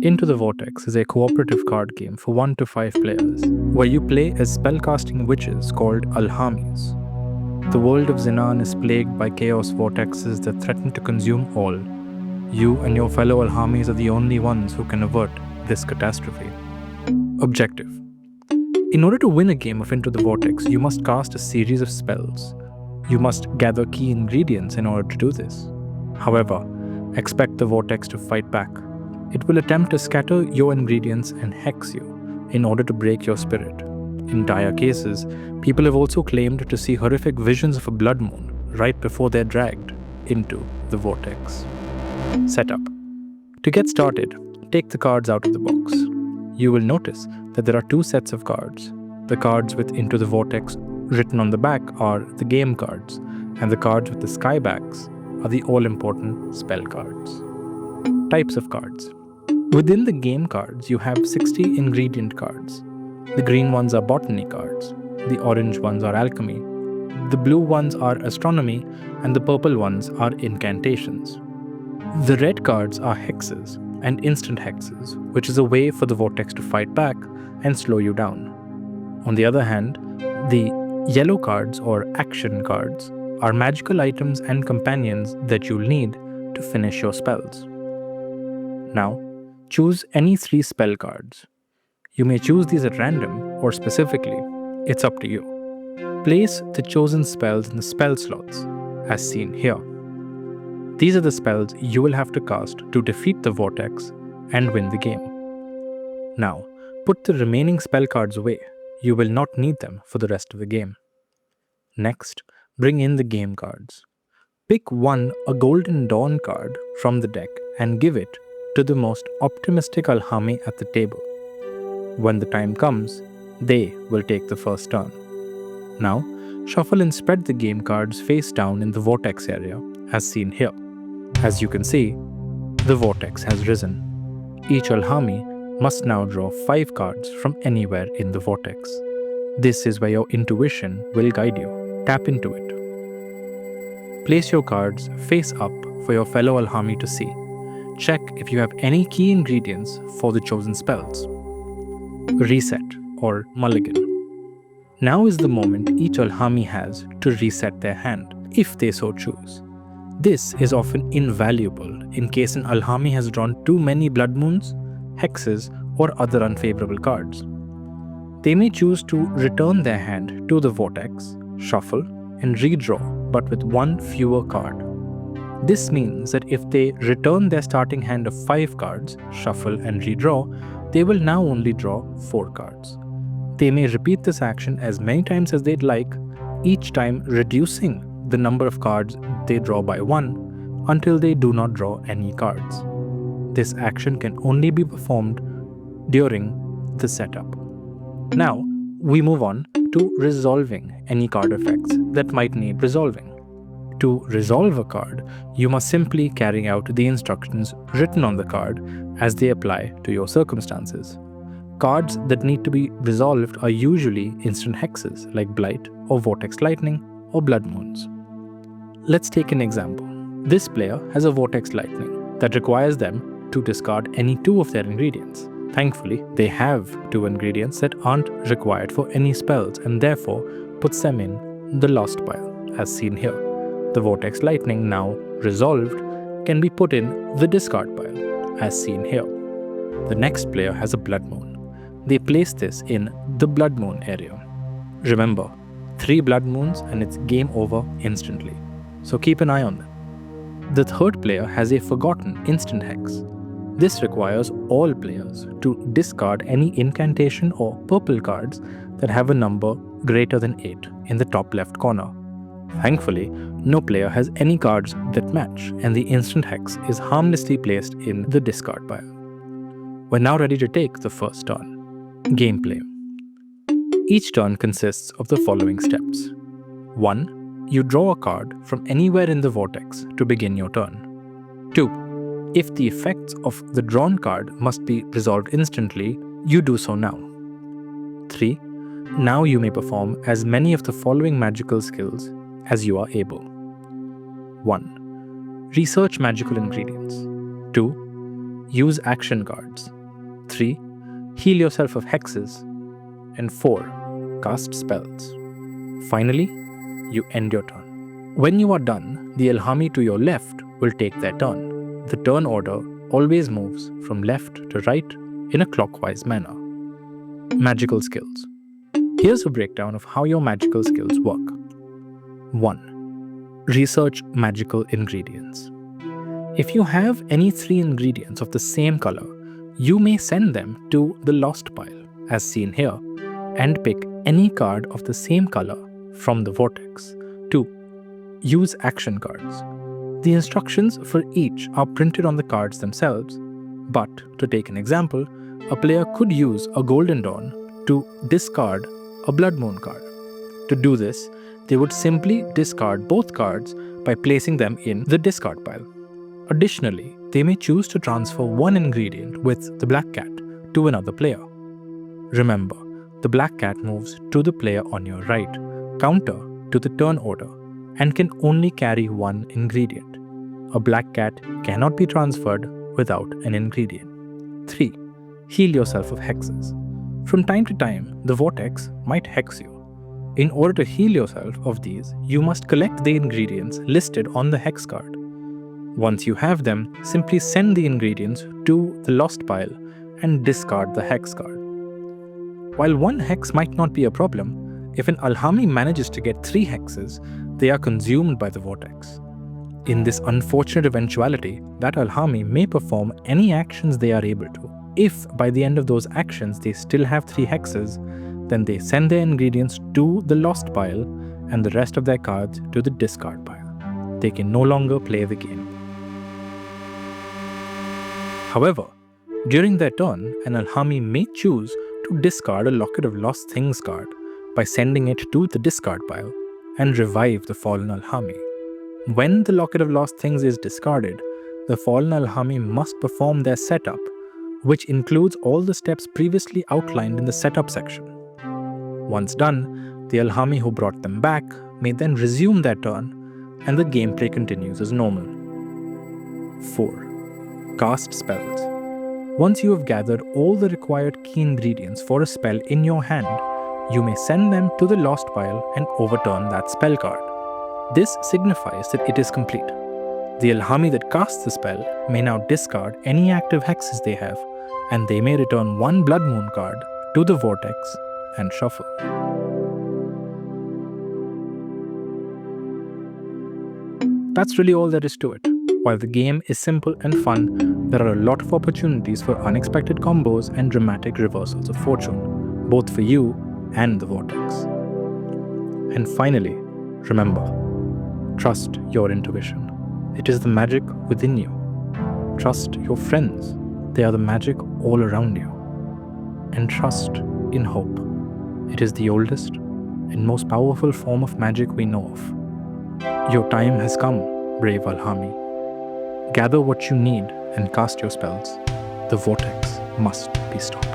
Into the Vortex is a cooperative card game for 1 to 5 players, where you play as spellcasting witches called Alhamis. The world of Zinan is plagued by chaos vortexes that threaten to consume all. You and your fellow Alhamis are the only ones who can avert this catastrophe. Objective: in order to win a game of Into the Vortex, you must cast a series of spells. You must gather key ingredients in order to do this. However, expect the Vortex to fight back. It will attempt to scatter your ingredients and hex you in order to break your spirit. In dire cases, people have also claimed to see horrific visions of a blood moon right before they're dragged into the Vortex. Setup: to get started, take the cards out of the box. You will notice that there are 2 sets of cards. The cards with Into the Vortex written on the back are the game cards, and the cards with the sky backs are the all-important spell cards. Types of cards: within the game cards, you have 60 ingredient cards. The green ones are botany cards, the orange ones are alchemy, the blue ones are astronomy, and the purple ones are incantations. The red cards are hexes and instant hexes, which is a way for the Vortex to fight back and slow you down. On the other hand, the yellow cards or action cards are magical items and companions that you'll need to finish your spells. Now, choose any 3 spell cards. You may choose these at random or specifically. It's up to you. Place the chosen spells in the spell slots, as seen here. These are the spells you will have to cast to defeat the Vortex and win the game. Now, put the remaining spell cards away. You will not need them for the rest of the game. Next, bring in the game cards. Pick a Golden Dawn card from the deck and give it to the most optimistic Alhami at the table. When the time comes, they will take the first turn. Now, shuffle and spread the game cards face down in the Vortex area, as seen here. As you can see, the Vortex has risen. Each Alhami must now draw 5 cards from anywhere in the Vortex. This is where your intuition will guide you. Tap into it. Place your cards face up for your fellow Alhami to see. Check if you have any key ingredients for the chosen spells. Reset or mulligan. Now is the moment each Alhami has to reset their hand, if they so choose. This is often invaluable in case an Alhami has drawn too many blood moons, hexes, or other unfavorable cards. They may choose to return their hand to the Vortex, shuffle, and redraw, but with 1 fewer card. This means that if they return their starting hand of 5 cards, shuffle, and redraw, they will now only draw 4 cards. They may repeat this action as many times as they'd like, each time reducing the number of cards they draw by 1 until they do not draw any cards. This action can only be performed during the setup. Now, we move on to resolving any card effects that might need resolving. To resolve a card, you must simply carry out the instructions written on the card as they apply to your circumstances. Cards that need to be resolved are usually instant hexes like Blight or Vortex Lightning or Blood Moons. Let's take an example. This player has a Vortex Lightning that requires them to discard any 2 of their ingredients. Thankfully, they have 2 ingredients that aren't required for any spells and therefore puts them in the lost pile, as seen here. The Vortex Lightning, now resolved, can be put in the discard pile, as seen here. The next player has a Blood Moon. They place this in the Blood Moon area. Remember, 3 Blood Moons and it's game over instantly, so keep an eye on them. The third player has a Forgotten Instant Hex. This requires all players to discard any incantation or purple cards that have a number greater than 8 in the top left corner. Thankfully, no player has any cards that match, and the instant hex is harmlessly placed in the discard pile. We're now ready to take the first turn. Gameplay. Each turn consists of the following steps. 1. You draw a card from anywhere in the Vortex to begin your turn. 2. If the effects of the drawn card must be resolved instantly, you do so now. 3. Now you may perform as many of the following magical skills as you are able. 1. Research magical ingredients. 2. Use action cards. 3. Heal yourself of hexes. And 4. Cast spells. Finally, you end your turn. When you are done, the Alhami to your left will take their turn. The turn order always moves from left to right in a clockwise manner. Magical skills. Here's a breakdown of how your magical skills work. 1. Research magical ingredients. If you have any 3 ingredients of the same color, you may send them to the lost pile, as seen here, and pick any card of the same color from the vortex. 2. Use action cards. The instructions for each are printed on the cards themselves, but to take an example, a player could use a Golden Dawn to discard a Blood Moon card. To do this, they would simply discard both cards by placing them in the discard pile. Additionally, they may choose to transfer one ingredient with the Black Cat to another player. Remember, the Black Cat moves to the player on your right, counter to the turn order, and can only carry one ingredient. A Black Cat cannot be transferred without an ingredient. 3. Heal yourself of hexes. From time to time, the vortex might hex you. In order to heal yourself of these, you must collect the ingredients listed on the hex card. Once you have them, simply send the ingredients to the lost pile and discard the hex card. While one hex might not be a problem, if an Alhami manages to get 3 hexes, they are consumed by the vortex. In this unfortunate eventuality, that Alhami may perform any actions they are able to. If by the end of those actions they still have 3 hexes, then they send their ingredients to the lost pile and the rest of their cards to the discard pile. They can no longer play the game. However, during their turn, an Alhami may choose to discard a Locket of Lost Things card by sending it to the discard pile and revive the fallen Alhami. When the Locket of Lost Things is discarded, the fallen Alhami must perform their setup, which includes all the steps previously outlined in the setup section. Once done, the Alhami who brought them back may then resume their turn, and the gameplay continues as normal. 4. Cast spells. Once you have gathered all the required key ingredients for a spell in your hand, you may send them to the lost pile and overturn that spell card. This signifies that it is complete. The Alhami that casts the spell may now discard any active hexes they have, and they may return one Blood Moon card to the vortex and shuffle. That's really all there is to it. While the game is simple and fun, there are a lot of opportunities for unexpected combos and dramatic reversals of fortune, both for you and the vortex. And finally, remember, trust your intuition. It is the magic within you. Trust your friends. They are the magic all around you. And trust in hope. It is the oldest and most powerful form of magic we know of. Your time has come, brave Alhami. Gather what you need and cast your spells. The vortex must be stopped.